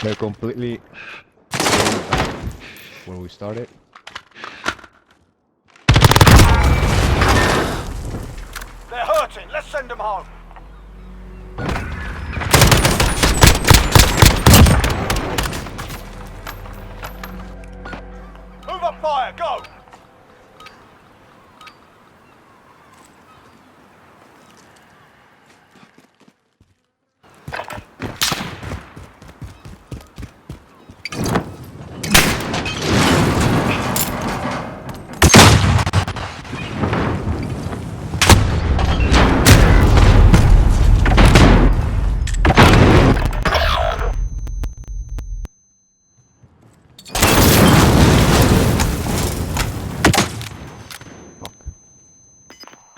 They're completely when we started. They're hurting. Let's send them home. Move up fire. Go. Fuck.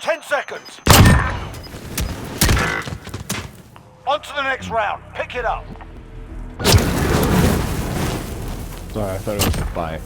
10 seconds. On to the next round. Pick it up. Sorry, I thought it was a fight.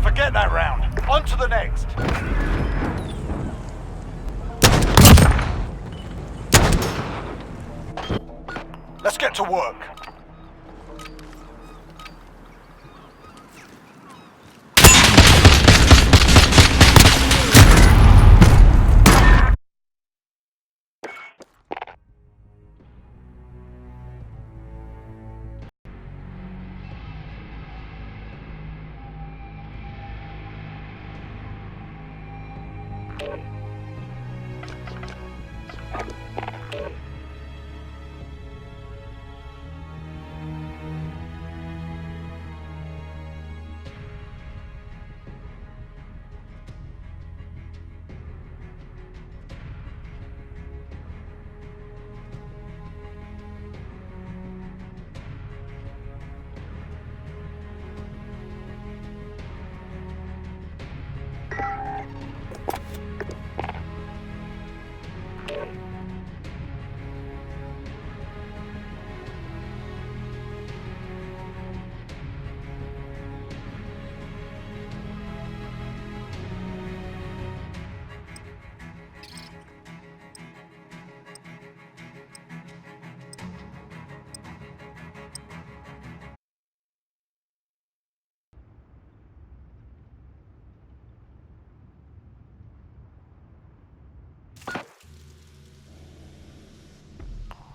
Forget that round. On to the next. Let's get to work.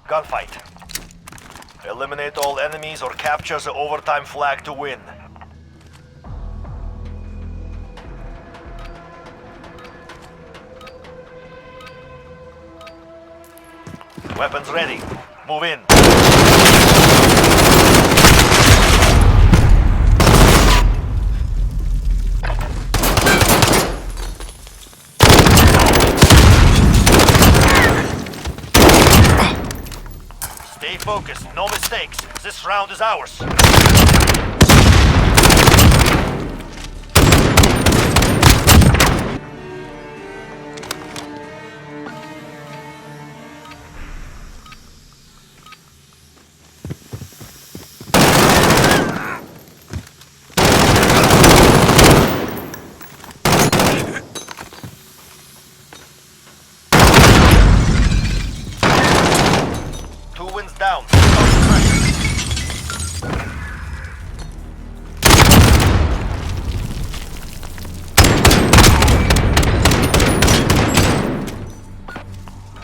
Gunfight. Eliminate all enemies or capture the overtime flag to win. Weapons ready. Move in. Stay focused, no mistakes. This round is ours. Two wins down.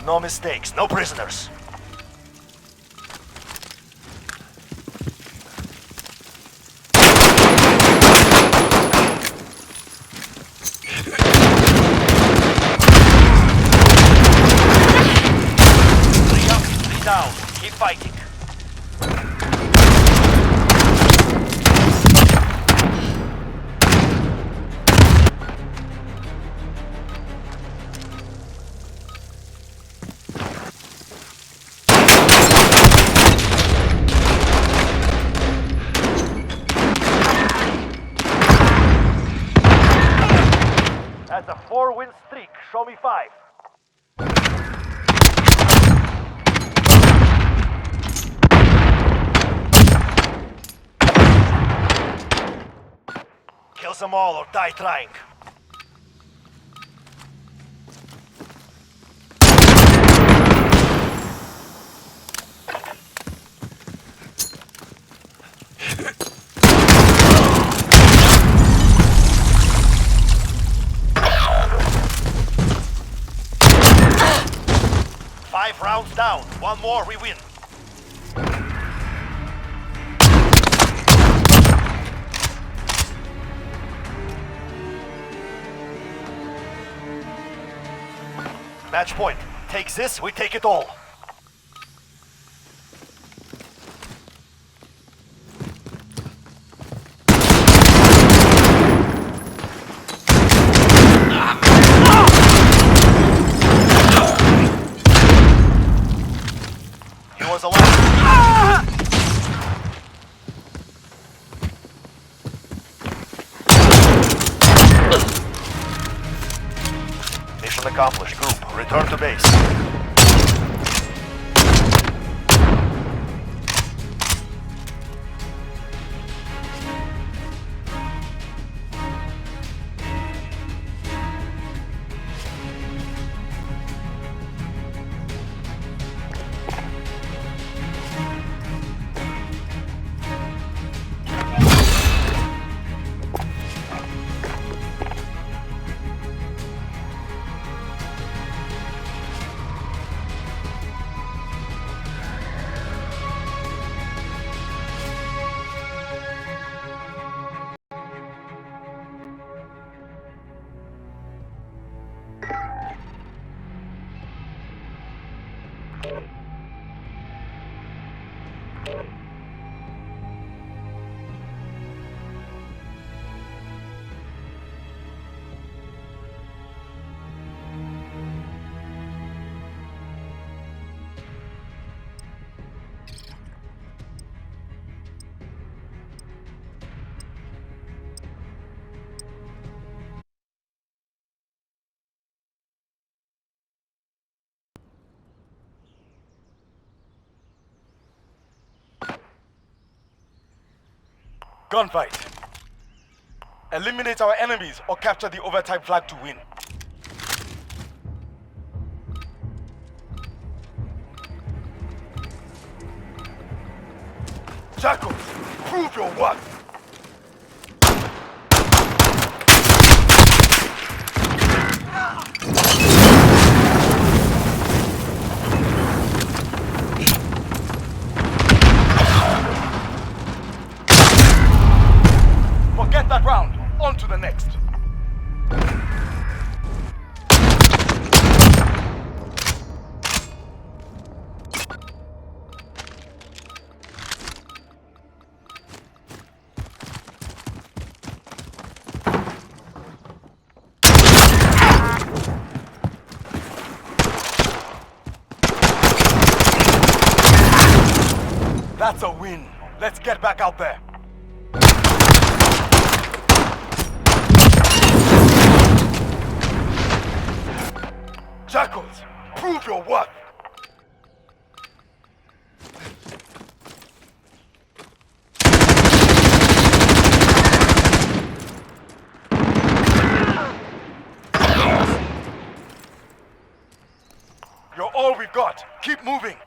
No mistakes, no prisoners. Three up, three down. Keep fighting. 4-win streak. Show me 5. Kill them all or die trying. Five rounds down. One more, we win. Match point. Take this, we take it all. He was alive. Mission accomplished. Group, return to base. Gunfight. Eliminate our enemies or capture the overtime flag to win. Jackals, prove your worth. Forget that round. On to the next. That's a win. Let's get back out there. Jackals, prove your worth! You're all we've got. Keep moving.